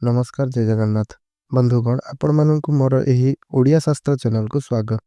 नमस्कार जय जगन्नाथ बंधुगण आपण मानकु मोर एही ओडिया शास्त्र चैनल को स्वागत।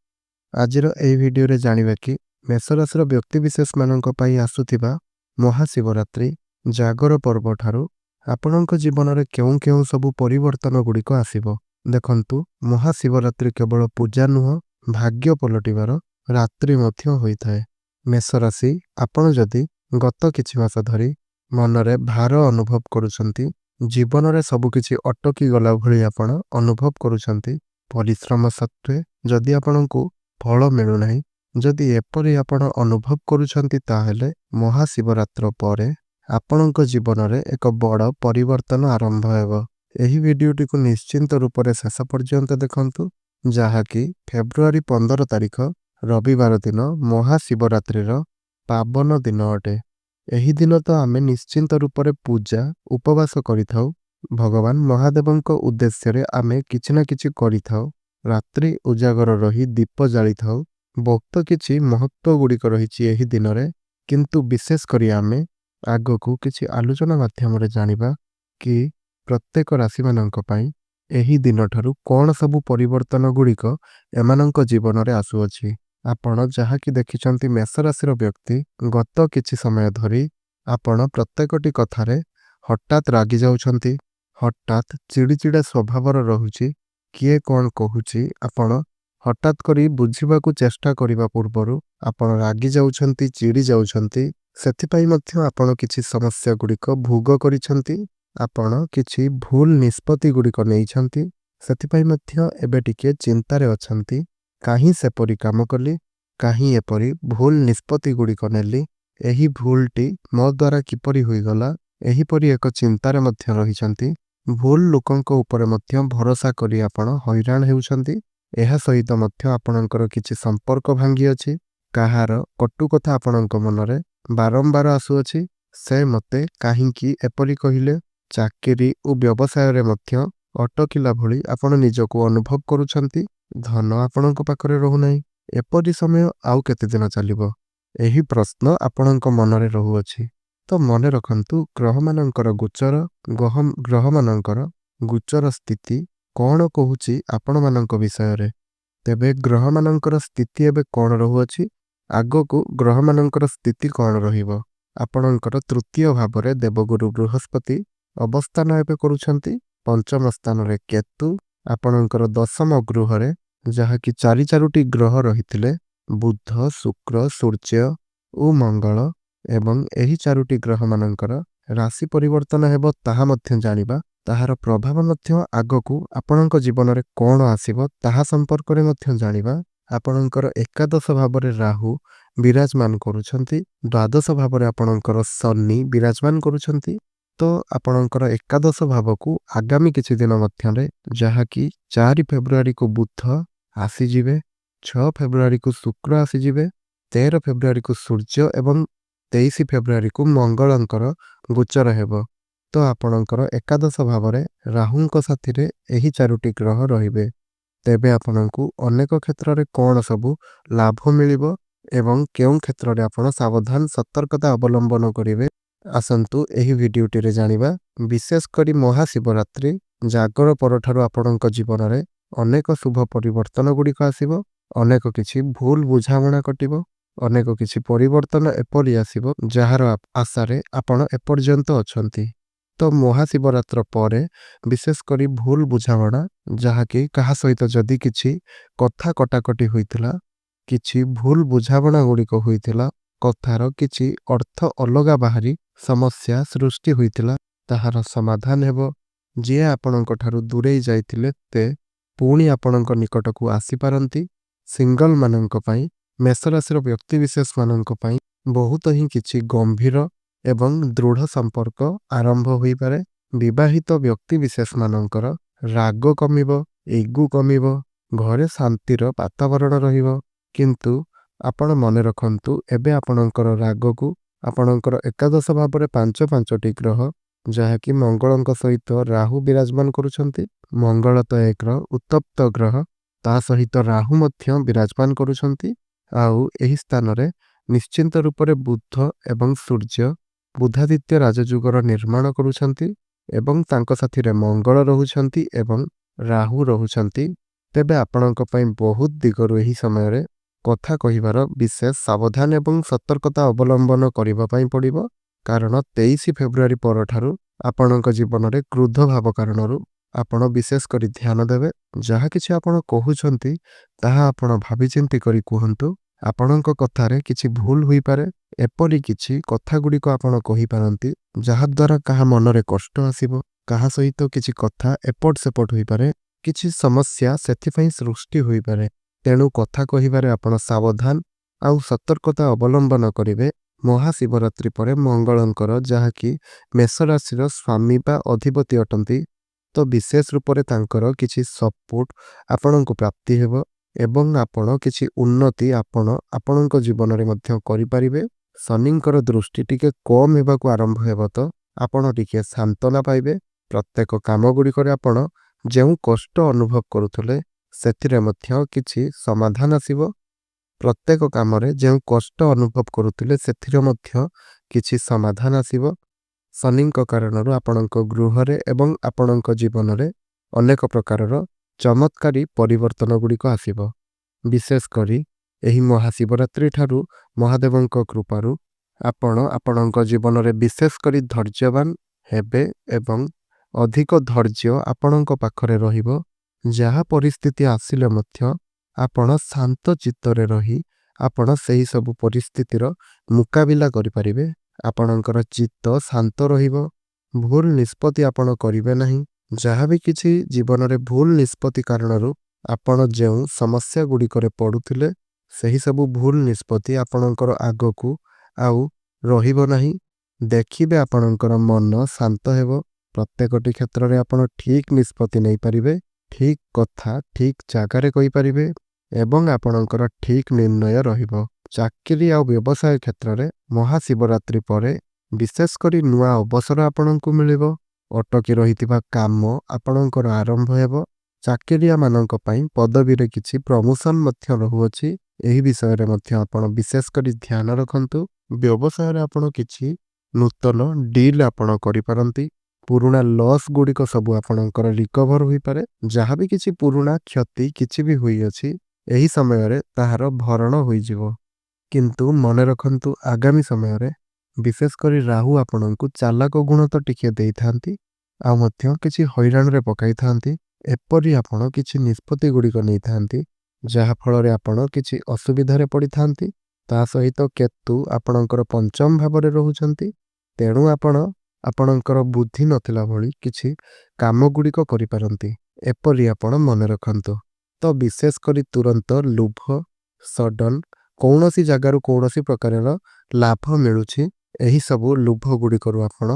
आजिर एही वीडियो रे जानिबा कि मेष राशि रो व्यक्ति विशेष मानक पई आसुथिबा महाशिवरात्रि जागर पर्व ठारू आपणक जीवन रे केउ केउ सब परिवर्तन गुडी को आसीबो। देखंतु महाशिवरात्रि केवल पूजा नुह भाग्य पलटिबार रात्रि मध्य होइथाय। मेष राशि आपण जदि गत किछि मास धरि मनरे भार अनुभव करूछंती, जीवन रे सबकिछि अटकी गला भली आपण अनुभव करूछंती, परिश्रम सत्वे जदि आपणकु फल मिलु नाही, जदि एपरि आपण अनुभव करूछंती ताहेले महाशिवरात्र परे आपणक जीवन रे एक बड़ परिवर्तन आरंभ हेबो। एही वीडियोटी को निश्चिंत रूप से शेष पर्यंत देखंतु, जहा कि फेब्रुआरी 15 तारिख रविवार दिन महाशिवरात्रि पावन दिन अटे। एही दिन तो आमे निश्चिंत रूप से पूजा उपवास करिथाउ, भगवान महादेवंक उद्देश्य रे आमे किछि ना किछि करिथाउ, रात्रि उजागर रही दीप जालिथाउ। बहुत किछि महत्व गुड़िक रहिछि एही दिन रे, किंतु विशेष करी आमे आगकु किछि आलोचना माध्यम रे जानिबा कि प्रत्येक राशि मानक पई एही दिन ठारू कोन सब परिवर्तन गुड़िक एमानंक जीवन रे आसुअछि। आपण जहा कि देखिछंती मेष राशि रो व्यक्ति गत किछि समय धरि आपण प्रत्येकटी कथारे हठात रागी जाउछंती, हठात चिड़चिड़ा स्वभावर रहुछि। किए कोन कहूछि आपण हठात करी बुझिबाकू चेष्टा करिबा पूर्वरु आपण रागी जाउछंती, चिड़ी जाउछंती। सेथिपाई मध्य आपण किछि समस्या गुड़िक भोग करिछंती, आपण किछि भूल निष्पत्ति गुड़िक नेइछंती। सेथिपाई मध्य एबे टिके चिंतारे अछंती, काहीं सेपरि काम कली, काहीं एपरि भूल निष्पत्ति गुड़िक नेली, एही भूलटी मो द्वारा किपरि होइगला, एहीपरि एक चिंतारे मध्य रहिछंती। भूल लोकंक उपरे मध्य भरोसा करी आपण हैरान हेउछंती। एहा सहित मध्य आपणकर किछि संपर्क भांगी अछि, काहार कटु कथा आपणक मनरे बारंबार आसुअछि। से मते काहींकी एपरि कहिले, चाकरी ओ व्यवसाय रे मध्य अटकिला भली आपण निजको अनुभव करूछंती। धन आपणक पाखरे रहु नाही, एपरि समय आउ केते दिन चलिबो, एही प्रश्न आपणक मनरे रहुअछि। तो मने रखंतु ग्रह मानंकर गोचर ग्रह मानंकर गोचर स्थिति कोन कहूछि आपण मानंक विषय रे। तेबे ग्रह मानंकर स्थिति एबे कोन रहुअछि, आगको ग्रह मानंकर स्थिति कोन रहिबो। आपणकर तृतीय भावरे देवगुरु बृहस्पति अवस्थान एबे करूछंती, पंचम स्थान रे केतु, आपणकर दशम गृह रे जहा कि चारोटी ग्रह रहिथिले बुध, शुक्र, सूर्य ओ मंगल, एवं एही चारोटी ग्रह मानंकर राशि परिवर्तन हेबो ताहा मध्य जानिबा। ताहार प्रभाव मध्य आगकू आपणक जीवन रे कोन आसीबो ताहा संपर्क रे मध्य जानिबा। आपणकर एकादश भावरे राहु विराजमान करूछंती, द्वादश भावरे आपणकर शनि विराजमान करूछंती। तो आपणकर एकादश भावकू आगामी किछि दिन मध्यरे जहा कि 4 फेब्रुआरी को बुध आसी जिवे, 6 फेब्रुआरी को शुक्र आसी जिवे, 13 फेब्रुआरी को सूर्य एवं 23 फेब्रुआरी को मंगलंकर गोचर हेबो। तो आपणकर एकादश भावरे राहुंक साथिरे एही चारोटी ग्रह रहिबे। तेबे आपणकू अनेक क्षेत्र रे कोन सबु लाभ मिलिबो एवं केउं क्षेत्र रे आपण सावधान सतर्कता अवलंबन करिवे, आसंतु एही वीडियोटी रे जानिबा। विशेष करी महाशिवरात्रि जागर परठारु आपणक जीवन रे अनेक शुभ परिवर्तन गुड़िक आसीबो, अनेक किछि भूल बुझामणा कटिबो, अनेक किछि परिवर्तन एपरि आसीबो जहार आशा रे आपण एपर्यंत अछंती। तो महाशिवरात्र परे विशेष करी भूल बुझामणा, जहा कि कहा सहित जदि किछि कथा कटाकटी होइथिला, किछि भूल बुझामणा गुड़िक होइथिला, कथार किछि अर्थ अलगा बाहरी समस्या सृष्टि होइथिला, ताहार समाधान हेबो। जे आपणक ठारू दूरेई जाइथिले ते पुणी आपणक निकटकू आसी पारंती। सिंगल मानंक पई, मेष राशि व्यक्ति विशेष मानंक पई बहुत ही किछि गंभीर एवं दृढ़ संपर्क आरंभ होई पारे। विवाहित व्यक्ति विशेष मानंकर राग कमिबो, एगु कमिबो, घरे शांतिर वातावरण रहिबो। किंतु आपण मने रखंतु एबे आपणकर रागकू आपणकर एकादश भावरे 5 ग्रह जहा कि मंगलंक सहित राहु विराजमान करूछंती। मंगल तो एक उत्तप्त ग्रह, ता सहित राहु मध्य विराजमान करूछंती। आउ एही स्थान रे निश्चिंत रूप रे बुध एवं सूर्य बुधादित्य राजयुगर निर्माण करूछंती। ଏବଂ ତାଙ୍କ ସାଥିରେ ମଙ୍ଗଳ ରହୁଛନ୍ତି ଏବଂ ରାହୁ ରହୁଛନ୍ତି, ତେବେ ଆପଣଙ୍କ ପାଇଁ ବହୁତ ଦିଗରୁ ଏହି ସମୟରେ କଥା କହିବାର ବିଶେଷ ସାବଧାନ ଏବଂ ସତର୍କତା ଅବଲମ୍ବନ କରିବା ପାଇଁ ପଡ଼ିବ। କାରଣ 23 ଫେବୃଆରୀ ପରଠାରୁ ଆପଣଙ୍କ ଜୀବନରେ କ୍ରୋଧ ଭାବ କାରଣରୁ ଆପଣ ବିଶେଷ କରି ଧ୍ୟାନ ଦେବେ। ଯାହା କିଛି ଆପଣ କହୁଛନ୍ତି ତାହା ଆପଣ ଭାବିଚିନ୍ତି କରି କୁହନ୍ତୁ। ଆପଣଙ୍କ କଥାରେ କିଛି ଭୁଲ ହୋଇପାରେ। ଏପରି କିଛି କଥାଗୁଡ଼ିକ ଆପଣ କହିପାରନ୍ତି ଯାହାଦ୍ୱାରା କାହା ମନରେ କଷ୍ଟ ଆସିବ, କାହା ସହିତ କିଛି କଥା ଏପଟ ସେପଟ ହୋଇପାରେ, କିଛି ସମସ୍ୟା ସେଥିପାଇଁ ସୃଷ୍ଟି ହୋଇପାରେ। ତେଣୁ କଥା କହିବାରେ ଆପଣ ସାବଧାନ ଆଉ ସତର୍କତା ଅବଲମ୍ବନ କରିବେ। ମହାଶିବରାତ୍ରି ପରେ ମଙ୍ଗଳଙ୍କର, ଯାହାକି ମେଷ ରାଶିର ସ୍ୱାମୀ ବା ଅଧିପତି ଅଟନ୍ତି, ତ ବିଶେଷ ରୂପରେ ତାଙ୍କର କିଛି ସପୋର୍ଟ ଆପଣଙ୍କୁ ପ୍ରାପ୍ତି ହେବ ଏବଂ ଆପଣ କିଛି ଉନ୍ନତି ଆପଣଙ୍କ ଜୀବନରେ ମଧ୍ୟ କରିପାରିବେ। ଶନିଙ୍କର ଦୃଷ୍ଟି ଟିକେ କମ୍ ହେବାକୁ ଆରମ୍ଭ ହେବ, ତ ଆପଣ ଟିକେ ସାନ୍ତ୍ୱନା ପାଇବେ। ପ୍ରତ୍ୟେକ କାମଗୁଡ଼ିକରେ ଆପଣ ଯେଉଁ କଷ୍ଟ ଅନୁଭବ କରୁଥିଲେ ସେଥିରେ ମଧ୍ୟ କିଛି ସମାଧାନ ଆସିବ। ପ୍ରତ୍ୟେକ କାମରେ ଯେଉଁ କଷ୍ଟ ଅନୁଭବ କରୁଥିଲେ ସେଥିରେ ମଧ୍ୟ କିଛି ସମାଧାନ ଆସିବ। ଶନିଙ୍କ କାରଣରୁ ଆପଣଙ୍କ ଗୃହରେ ଏବଂ ଆପଣଙ୍କ ଜୀବନରେ ଅନେକ ପ୍ରକାରର ଚମତ୍କାରୀ ପରିବର୍ତ୍ତନ ଗୁଡ଼ିକ ଆସିବ। ବିଶେଷ କରି ଏହି ମହାଶିବରାତ୍ରି ଠାରୁ ମହାଦେବଙ୍କ କୃପାରୁ ଆପଣ ଆପଣଙ୍କ ଜୀବନରେ ବିଶେଷ କରି ଧୈର୍ଯ୍ୟବାନ ହେବେ ଏବଂ ଅଧିକ ଧୈର୍ଯ୍ୟ ଆପଣଙ୍କ ପାଖରେ ରହିବ। ଯାହା ପରିସ୍ଥିତି ଆସିଲେ ମଧ୍ୟ ଆପଣ ଶାନ୍ତ ଚିତ୍ତରେ ରହି ଆପଣ ସେହି ସବୁ ପରିସ୍ଥିତିର ମୁକାବିଲା କରିପାରିବେ। ଆପଣଙ୍କର ଚିତ୍ତ ଶାନ୍ତ ରହିବ। ଭୁଲ ନିଷ୍ପତ୍ତି ଆପଣ କରିବେ ନାହିଁ। ଯାହା ବି କିଛି ଜୀବନରେ ଭୁଲ ନିଷ୍ପତ୍ତି କାରଣରୁ ଆପଣ ଯେଉଁ ସମସ୍ୟା ଗୁଡ଼ିକରେ ପଡ଼ୁଥିଲେ, ସେହି ସବୁ ଭୁଲ ନିଷ୍ପତ୍ତି ଆପଣଙ୍କର ଆଗକୁ ଆଉ ରହିବ ନାହିଁ। ଦେଖିବେ ଆପଣଙ୍କର ମନ ଶାନ୍ତ ହେବ। ପ୍ରତ୍ୟେକଟି କ୍ଷେତ୍ରରେ ଆପଣ ଠିକ୍ ନିଷ୍ପତ୍ତି ନେଇପାରିବେ, ଠିକ୍ କଥା ଠିକ୍ ଜାଗାରେ କହିପାରିବେ ଏବଂ ଆପଣଙ୍କର ଠିକ୍ ନିର୍ଣ୍ଣୟ ରହିବ। ଚାକିରି ଆଉ ବ୍ୟବସାୟ କ୍ଷେତ୍ରରେ ମହାଶିବରାତ୍ରି ପରେ ବିଶେଷ କରି ନୂଆ ଅବସର ଆପଣଙ୍କୁ ମିଳିବ। ଅଟକି ରହିଥିବା କାମ ଆପଣଙ୍କର ଆରମ୍ଭ ହେବ। ଚାକିରିଆମାନଙ୍କ ପାଇଁ ପଦବୀରେ କିଛି ପ୍ରମୋସନ୍ ମଧ୍ୟ ରହୁଅଛି। ଏହି ବିଷୟରେ ମଧ୍ୟ ଆପଣ ବିଶେଷ କରି ଧ୍ୟାନ ରଖନ୍ତୁ। ବ୍ୟବସାୟରେ ଆପଣ କିଛି ନୂତନ ଡିଲ୍ ଆପଣ କରିପାରନ୍ତି। ପୁରୁଣା ଲସ୍ ଗୁଡ଼ିକ ସବୁ ଆପଣଙ୍କର ରିକଭର ହୋଇପାରେ। ଯାହା ବି କିଛି ପୁରୁଣା କ୍ଷତି କିଛି ବି ହୋଇଅଛି, ଏହି ସମୟରେ ତାହାର ଭରଣ ହୋଇଯିବ। କିନ୍ତୁ ମନେ ରଖନ୍ତୁ, ଆଗାମୀ ସମୟରେ ବିଶେଷ କରି ରାହୁ ଆପଣଙ୍କୁ ଚାଲାକ ଗୁଣ ତ ଟିକିଏ ଦେଇଥାନ୍ତି ଆଉ ମଧ୍ୟ କିଛି ହଇରାଣରେ ପକାଇଥାନ୍ତି। ଏପରି ଆପଣ କିଛି ନିଷ୍ପତ୍ତି ଗୁଡ଼ିକ ନେଇଥାନ୍ତି ଯାହାଫଳରେ ଆପଣ କିଛି ଅସୁବିଧାରେ ପଡ଼ିଥାନ୍ତି। ତା ସହିତ କେତୁ ଆପଣଙ୍କର ପଞ୍ଚମ ଭାବରେ ରହୁଛନ୍ତି। ତେଣୁ ଆପଣ ଆପଣଙ୍କର ବୁଦ୍ଧି ନଥିଲା ଭଳି କିଛି କାମ ଗୁଡ଼ିକ କରିପାରନ୍ତି। ଏପରି ଆପଣ ମନେ ରଖନ୍ତୁ। ତ ବିଶେଷ କରି ତୁରନ୍ତ ଲୋଭ, ସଡନ୍ କୌଣସି ଜାଗାରୁ କୌଣସି ପ୍ରକାରର ଲାଭ ମିଳୁଛି, ଏହି ସବୁ ଲୋଭ ଗୁଡ଼ିକରୁ ଆପଣ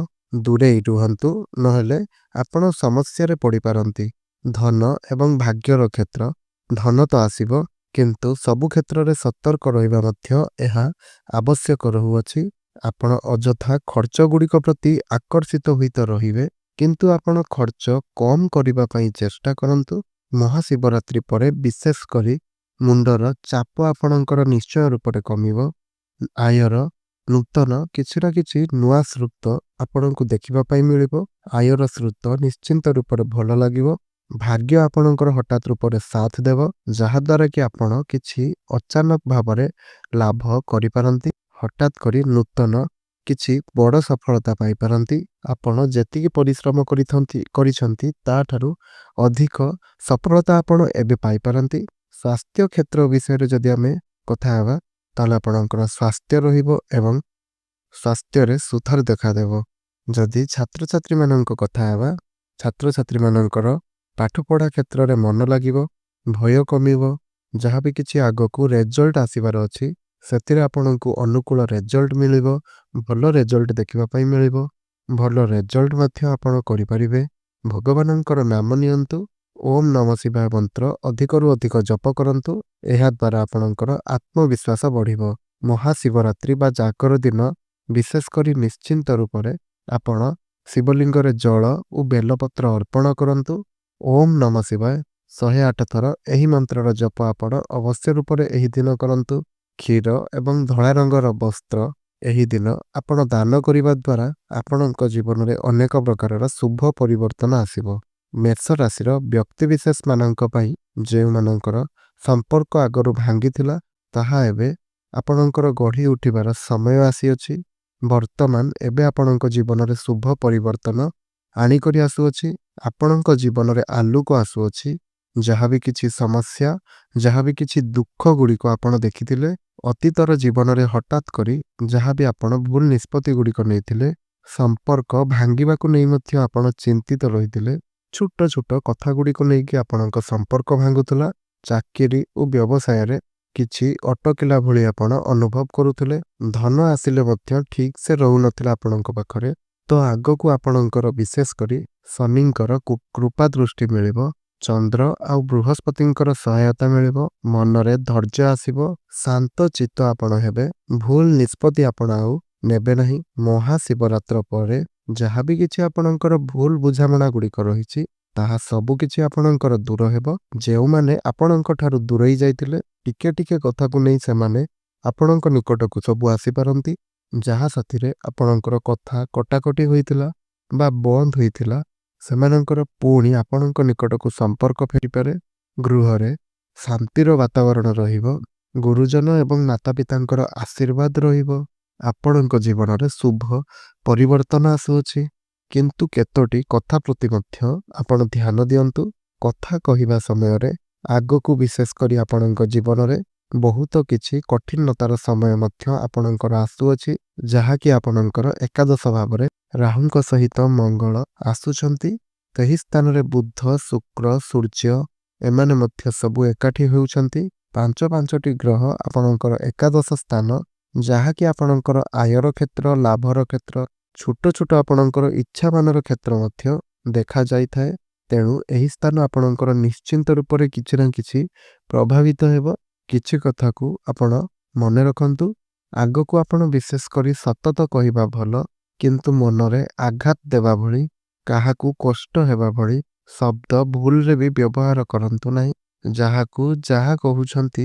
ଦୂରେଇ ରୁହନ୍ତୁ, ନହେଲେ ଆପଣ ସମସ୍ୟାରେ ପଡ଼ିପାରନ୍ତି। ଧନ ଏବଂ ଭାଗ୍ୟର କ୍ଷେତ୍ର, ଧନ ତ ଆସିବ, କିନ୍ତୁ ସବୁ କ୍ଷେତ୍ରରେ ସତର୍କ ରହିବା ମଧ୍ୟ ଏହା ଆବଶ୍ୟକ ରହୁଅଛି। ଆପଣ ଅଯଥା ଖର୍ଚ୍ଚ ଗୁଡ଼ିକ ପ୍ରତି ଆକର୍ଷିତ ହୋଇ ତ ରହିବେ, କିନ୍ତୁ ଆପଣ ଖର୍ଚ୍ଚ କମ୍ କରିବା ପାଇଁ ଚେଷ୍ଟା କରନ୍ତୁ। ମହାଶିବରାତ୍ରି ପରେ ବିଶେଷ କରି ମୁଣ୍ଡର ଚାପ ଆପଣଙ୍କର ନିଶ୍ଚୟ ରୂପରେ କମିବ। ଆୟର ନୂତନ କିଛି ନା କିଛି ନୂଆ ସ୍ରୋତ ଆପଣଙ୍କୁ ଦେଖିବା ପାଇଁ ମିଳିବ। ଆୟର ସ୍ରୋତ ନିଶ୍ଚିନ୍ତ ରୂପରେ ଭଲ ଲାଗିବ। ଭାଗ୍ୟ ଆପଣଙ୍କର ହଠାତ୍ ରୂପରେ ସାଥ ଦେବ, ଯାହାଦ୍ୱାରା କି ଆପଣ କିଛି ଅଚାନକ ଭାବରେ ଲାଭ କରିପାରନ୍ତି। ହଠାତ୍ କରି ନୂତନ କିଛି ବଡ଼ ସଫଳତା ପାଇପାରନ୍ତି। ଆପଣ ଯେତିକି ପରିଶ୍ରମ କରିଛନ୍ତି ତାଠାରୁ ଅଧିକ ସଫଳତା ଆପଣ ଏବେ ପାଇପାରନ୍ତି। ସ୍ୱାସ୍ଥ୍ୟ କ୍ଷେତ୍ର ବିଷୟରେ ଯଦି ଆମେ କଥା ହେବା, ତାହେଲେ ଆପଣଙ୍କର ସ୍ୱାସ୍ଥ୍ୟ ରହିବ ଏବଂ ସ୍ୱାସ୍ଥ୍ୟରେ ସୁଧାର ଦେଖାଦେବ। ଯଦି ଛାତ୍ରଛାତ୍ରୀମାନଙ୍କ କଥା ହେବା, ଛାତ୍ରଛାତ୍ରୀମାନଙ୍କର ପାଠପଢ଼ା କ୍ଷେତ୍ରରେ ମନ ଲାଗିବ, ଭୟ କମିବ। ଯାହା ବି କିଛି ଆଗକୁ ରେଜଲ୍ଟ ଆସିବାର ଅଛି, ସେଥିରେ ଆପଣଙ୍କୁ ଅନୁକୂଳ ରେଜଲ୍ଟ ମିଳିବ। ଭଲ ରେଜଲ୍ଟ ଦେଖିବା ପାଇଁ ମିଳିବ। ଭଲ ରେଜଲ୍ଟ ମଧ୍ୟ ଆପଣ କରିପାରିବେ। ଭଗବାନଙ୍କର ନାମ ନିଅନ୍ତୁ। ଓମ୍ ନମଃ ଶିବାୟ ମନ୍ତ୍ର ଅଧିକରୁ ଅଧିକ ଜପ କରନ୍ତୁ। ଏହାଦ୍ୱାରା ଆପଣଙ୍କର ଆତ୍ମବିଶ୍ୱାସ ବଢ଼ିବ। ମହାଶିବରାତ୍ରି ବା ଜାଗର ଦିନ ବିଶେଷ କରି ନିଶ୍ଚିନ୍ତ ରୂପରେ ଆପଣ ଶିବଲିଙ୍ଗରେ ଜଳ ଓ ବେଲପତ୍ର ଅର୍ପଣ କରନ୍ତୁ। ଓମ୍ ନମଃ ଶିବାୟ 108 ଥର ଏହି ମନ୍ତ୍ରର ଜପ ଆପଣ ଅବଶ୍ୟ ରୂପରେ ଏହି ଦିନ କରନ୍ତୁ। କ୍ଷୀର ଏବଂ ଧଳା ରଙ୍ଗର ବସ୍ତ୍ର ଏହି ଦିନ ଆପଣ ଦାନ କରିବା ଦ୍ୱାରା ଆପଣଙ୍କ ଜୀବନରେ ଅନେକ ପ୍ରକାରର ଶୁଭ ପରିବର୍ତ୍ତନ ଆସିବ। ମେଷ ରାଶିର ବ୍ୟକ୍ତିବିଶେଷମାନଙ୍କ ପାଇଁ ଯେଉଁମାନଙ୍କର ସମ୍ପର୍କ ଆଗରୁ ଭାଙ୍ଗିଥିଲା ତାହା ଏବେ ଆପଣଙ୍କର ଗଢ଼ି ଉଠିବାର ସମୟ ଆସିଅଛି। ବର୍ତ୍ତମାନ ଏବେ ଆପଣଙ୍କ ଜୀବନରେ ଶୁଭ ପରିବର୍ତ୍ତନ ଆଣିକରି ଆସୁଅଛି। ଆପଣଙ୍କ ଜୀବନରେ ଆଲୋକ ଆସୁଅଛି। ଯାହା ବି କିଛି ସମସ୍ୟା, ଯାହା ବି କିଛି ଦୁଃଖ ଗୁଡ଼ିକ ଆପଣ ଦେଖିଥିଲେ, ଅତୀତର ଜୀବନରେ ହଠାତ୍ କରି ଯାହା ବି ଆପଣ ଭୁଲ ନିଷ୍ପତ୍ତି ଗୁଡ଼ିକ ନେଇଥିଲେ, ସମ୍ପର୍କ ଭାଙ୍ଗିବାକୁ ନେଇ ମଧ୍ୟ ଆପଣ ଚିନ୍ତିତ ରହିଥିଲେ, ଛୋଟ ଛୋଟ କଥା ଗୁଡ଼ିକୁ ନେଇକି ଆପଣଙ୍କ ସମ୍ପର୍କ ଭାଙ୍ଗୁଥିଲା, ଚାକିରି ଓ ବ୍ୟବସାୟରେ କିଛି ଅଟକିଲା ଭଳି ଆପଣ ଅନୁଭବ କରୁଥିଲେ, ଧନ ଆସିଲେ ମଧ୍ୟ ଠିକ୍ ସେ ରହୁନଥିଲା ଆପଣଙ୍କ ପାଖରେ, ତ ଆଗକୁ ଆପଣଙ୍କର ବିଶେଷ କରି ଶନିଙ୍କର କୃପା ଦୃଷ୍ଟି ମିଳିବ। ଚନ୍ଦ୍ର ଆଉ ବୃହସ୍ପତିଙ୍କର ସହାୟତା ମିଳିବ। ମନରେ ଧୈର୍ଯ୍ୟ ଆସିବ। ଶାନ୍ତ ଚିତ୍ତ ଆପଣ ହେବେ। ଭୁଲ ନିଷ୍ପତ୍ତି ଆପଣ ଆଉ ନେବେ ନାହିଁ। ମହାଶିବରାତ୍ର ପରେ ଯାହା ବି କିଛି ଆପଣଙ୍କର ଭୁଲ ବୁଝାମଣା ଗୁଡ଼ିକ ରହିଛି ତାହା ସବୁ କିଛି ଆପଣଙ୍କର ଦୂର ହେବ। ଯେଉଁମାନେ ଆପଣଙ୍କ ଠାରୁ ଦୂରେଇ ଯାଇଥିଲେ, ଟିକେ ଟିକେ କଥାକୁ ନେଇ ସେମାନେ ଆପଣଙ୍କ ନିକଟକୁ ସବୁ ଆସିପାରନ୍ତି। ଯାହା ସାଥିରେ ଆପଣଙ୍କର କଥା କଟାକଟି ହୋଇଥିଲା ବା ବନ୍ଦ ହୋଇଥିଲା, ସେମାନଙ୍କର ପୁଣି ଆପଣଙ୍କ ନିକଟକୁ ସମ୍ପର୍କ ଫେରିପାରେ। ଗୃହରେ ଶାନ୍ତିର ବାତାବରଣ ରହିବ। ଗୁରୁଜନ ଏବଂ ମାତାପିତାଙ୍କର ଆଶୀର୍ବାଦ ରହିବ। ଆପଣଙ୍କ ଜୀବନରେ ଶୁଭ ପରିବର୍ତ୍ତନ ଆସୁଅଛି। କିନ୍ତୁ କେତୋଟି କଥା ପ୍ରତି ମଧ୍ୟ ଆପଣ ଧ୍ୟାନ ଦିଅନ୍ତୁ। କଥା କହିବା ସମୟରେ ଆଗକୁ ବିଶେଷ କରି ଆପଣଙ୍କ ଜୀବନରେ ବହୁତ କିଛି କଠିନତାର ସମୟ ମଧ୍ୟ ଆପଣଙ୍କର ଆସୁଅଛି, ଯାହାକି ଆପଣଙ୍କର ଏକାଦଶ ଭାବରେ ରାହୁଙ୍କ ସହିତ ମଙ୍ଗଳ ଆସୁଛନ୍ତି। ସେହି ସ୍ଥାନରେ ବୁଧ, ଶୁକ୍ର, ସୂର୍ଯ୍ୟ ଏମାନେ ମଧ୍ୟ ସବୁ ଏକାଠି ହେଉଛନ୍ତି। 5ଟି ଗ୍ରହ ଆପଣଙ୍କର ଏକାଦଶ ସ୍ଥାନ, ଯାହାକି ଆପଣଙ୍କର ଆୟର କ୍ଷେତ୍ର, ଲାଭର କ୍ଷେତ୍ର, ଛୋଟ ଛୋଟ ଆପଣଙ୍କର ଇଚ୍ଛାମାନର କ୍ଷେତ୍ର ମଧ୍ୟ ଦେଖାଯାଇଥାଏ। ତେଣୁ ଏହି ସ୍ଥାନ ଆପଣଙ୍କର ନିଶ୍ଚିନ୍ତ ରୂପରେ କିଛି ନା କିଛି ପ୍ରଭାବିତ ହେବ। କିଛି କଥାକୁ ଆପଣ ମନେ ରଖନ୍ତୁ। ଆଗକୁ ଆପଣ ବିଶେଷ କରି ସତତ କହିବା ଭଲ, କିନ୍ତୁ ମନରେ ଆଘାତ ଦେବା ଭଳି, କାହାକୁ କଷ୍ଟ ହେବା ଭଳି ଶବ୍ଦ ଭୁଲରେ ବି ବ୍ୟବହାର କରନ୍ତୁ ନାହିଁ। ଯାହାକୁ ଯାହା କହୁଛନ୍ତି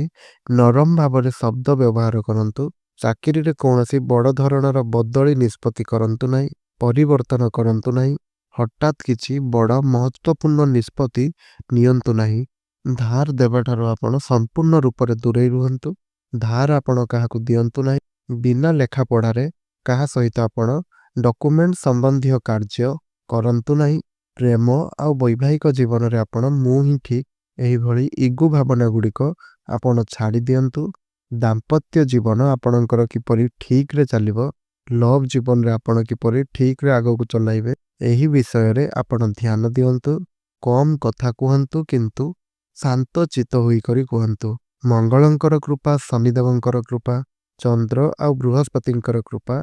ନରମ ଭାବରେ ଶବ୍ଦ ବ୍ୟବହାର କରନ୍ତୁ। ଚାକିରିରେ କୌଣସି ବଡ଼ ଧରଣର ବଦଳି ନିଷ୍ପତ୍ତି କରନ୍ତୁ ନାହିଁ, ପରିବର୍ତ୍ତନ କରନ୍ତୁ ନାହିଁ। ହଠାତ୍ କିଛି ବଡ଼ ମହତ୍ତ୍ୱପୂର୍ଣ୍ଣ ନିଷ୍ପତ୍ତି ନିଅନ୍ତୁ ନାହିଁ। ଧାର ଦେବାଠାରୁ ଆପଣ ସମ୍ପୂର୍ଣ୍ଣ ରୂପରେ ଦୂରେଇ ରୁହନ୍ତୁ। ଧାର ଆପଣ କାହାକୁ ଦିଅନ୍ତୁ ନାହିଁ। ବିନା ଲେଖାପଢ଼ାରେ କାହା ସହିତ ଆପଣ ଡକୁମେଣ୍ଟ ସମ୍ବନ୍ଧୀୟ କାର୍ଯ୍ୟ କରନ୍ତୁ ନାହିଁ। ପ୍ରେମ ଆଉ ବୈବାହିକ ଜୀବନରେ ଆପଣ ମୁଁ ହିଁ ଠିକ୍, ଏହିଭଳି ଇଗୋ ଭାବନା ଗୁଡ଼ିକ ଆପଣ ଛାଡ଼ି ଦିଅନ୍ତୁ। ଦାମ୍ପତ୍ୟ ଜୀବନ ଆପଣଙ୍କର କିପରି ଠିକ୍ରେ ଚାଲିବ, ଲଭ୍ ଜୀବନରେ ଆପଣ କିପରି ଠିକ୍ରେ ଆଗକୁ ଚଲାଇବେ, ଏହି ବିଷୟରେ ଆପଣ ଧ୍ୟାନ ଦିଅନ୍ତୁ। କମ୍ କଥା କୁହନ୍ତୁ, କିନ୍ତୁ ଶାନ୍ତ ଚିତ୍ତ ହୋଇକରି କୁହନ୍ତୁ। ମଙ୍ଗଳଙ୍କର କୃପା, ଶନିଦେବଙ୍କର କୃପା, ଚନ୍ଦ୍ର ଆଉ ବୃହସ୍ପତିଙ୍କର କୃପା,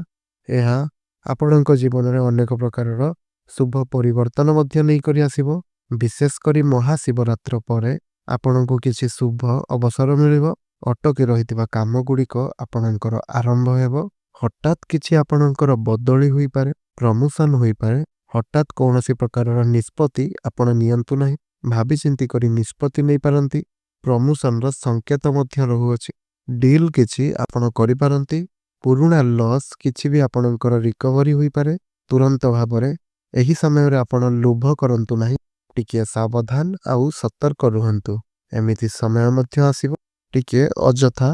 ଏହା ଆପଣଙ୍କ ଜୀବନରେ ଅନେକ ପ୍ରକାରର ଶୁଭ ପରିବର୍ତ୍ତନ ମଧ୍ୟ ନେଇକରି ଆସିବ। ବିଶେଷ କରି ମହାଶିବରାତ୍ର ପରେ ଆପଣଙ୍କୁ କିଛି ଶୁଭ ଅବସର ମିଳିବ। ଅଟକି ରହିଥିବା କାମ ଗୁଡ଼ିକ ଆପଣଙ୍କର ଆରମ୍ଭ ହେବ। ହଠାତ୍ କିଛି ଆପଣଙ୍କର ବଦଳି ହୋଇପାରେ, ପ୍ରମୋସନ୍ ହୋଇପାରେ। ହଠାତ୍ କୌଣସି ପ୍ରକାରର ନିଷ୍ପତ୍ତି ଆପଣ ନିଅନ୍ତୁ ନାହିଁ। ଭାବିଚିନ୍ତି କରି ନିଷ୍ପତ୍ତି ନେଇପାରନ୍ତି। ପ୍ରମୋସନ୍ର ସଂକେତ ମଧ୍ୟ ରହୁଅଛି। ଡିଲ୍ କିଛି ଆପଣ କରିପାରନ୍ତି। ପୁରୁଣା ଲସ୍ କିଛି ବି ଆପଣଙ୍କର ରିକଭରି ହୋଇପାରେ। ତୁରନ୍ତ ଭାବରେ ଏହି ସମୟରେ ଆପଣ ଲୋଭ କରନ୍ତୁ ନାହିଁ। ଟିକିଏ ସାବଧାନ ଆଉ ସତର୍କ ରୁହନ୍ତୁ। ଏମିତି ସମୟ ମଧ୍ୟ ଆସିବ, ଟିକିଏ ଅଯଥା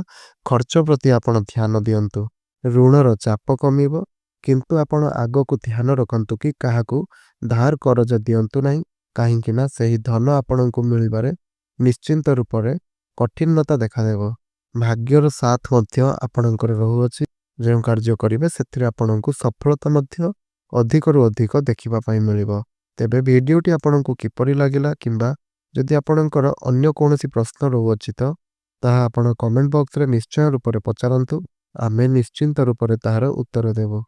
ଖର୍ଚ୍ଚ ପ୍ରତି ଆପଣ ଧ୍ୟାନ ଦିଅନ୍ତୁ। ଋଣର ଚାପ କମିବ, କିନ୍ତୁ ଆପଣ ଆଗକୁ ଧ୍ୟାନ ରଖନ୍ତୁ କି କାହାକୁ ଧାର କରଜ ଦିଅନ୍ତୁ ନାହିଁ, କାହିଁକି ନା ସେହି ଧନ ଆପଣଙ୍କୁ ମିଳିବାରେ ନିଶ୍ଚିନ୍ତ ରୂପରେ କଠିନତା ଦେଖାଦେବ। ଭାଗ୍ୟର ସାଥ ମଧ୍ୟ ଆପଣଙ୍କର ରହୁଅଛି। ଯେଉଁ କାର୍ଯ୍ୟ କରିବେ ସେଥିରେ ଆପଣଙ୍କୁ ସଫଳତା ମଧ୍ୟ ଅଧିକରୁ ଅଧିକ ଦେଖିବା ପାଇଁ ମିଳିବ। ତେବେ ଭିଡ଼ିଓଟି ଆପଣଙ୍କୁ କିପରି ଲାଗିଲା, କିମ୍ବା ଯଦି ଆପଣଙ୍କର ଅନ୍ୟ କୌଣସି ପ୍ରଶ୍ନ ରହୁଅଛି ତ ତାହା ଆପଣ କମେଣ୍ଟ ବକ୍ସରେ ନିଶ୍ଚୟ ରୂପରେ ପଚାରନ୍ତୁ। ଆମେ ନିଶ୍ଚିନ୍ତ ରୂପରେ ତାହାର ଉତ୍ତର ଦେବୁ।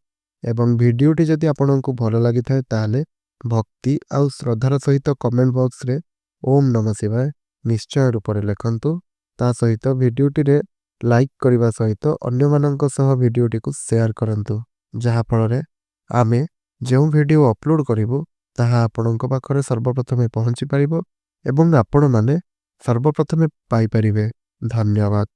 ଏବଂ ଭିଡ଼ିଓଟି ଯଦି ଆପଣଙ୍କୁ ଭଲ ଲାଗିଥାଏ ତାହେଲେ ଭକ୍ତି ଆଉ ଶ୍ରଦ୍ଧାର ସହିତ କମେଣ୍ଟ ବକ୍ସରେ ଓମ୍ ନମଃ ଶିବାୟ ନିଶ୍ଚୟ ରୂପରେ ଲେଖନ୍ତୁ। ତା ସହିତ ଭିଡ଼ିଓଟିରେ ଲାଇକ୍ କରିବା ସହିତ ଅନ୍ୟମାନଙ୍କ ସହ ଭିଡ଼ିଓଟିକୁ ସେୟାର କରନ୍ତୁ, ଯାହାଫଳରେ ଆମେ ଯେଉଁ ଭିଡ଼ିଓ ଅପଲୋଡ଼ କରିବୁ ତାହା ଆପଣଙ୍କ ପାଖରେ ସର୍ବପ୍ରଥମେ ପହଞ୍ଚି ପାରିବ ଏବଂ ଆପଣମାନେ ସର୍ବପ୍ରଥମେ ପାଇପାରିବେ। ଧନ୍ୟବାଦ।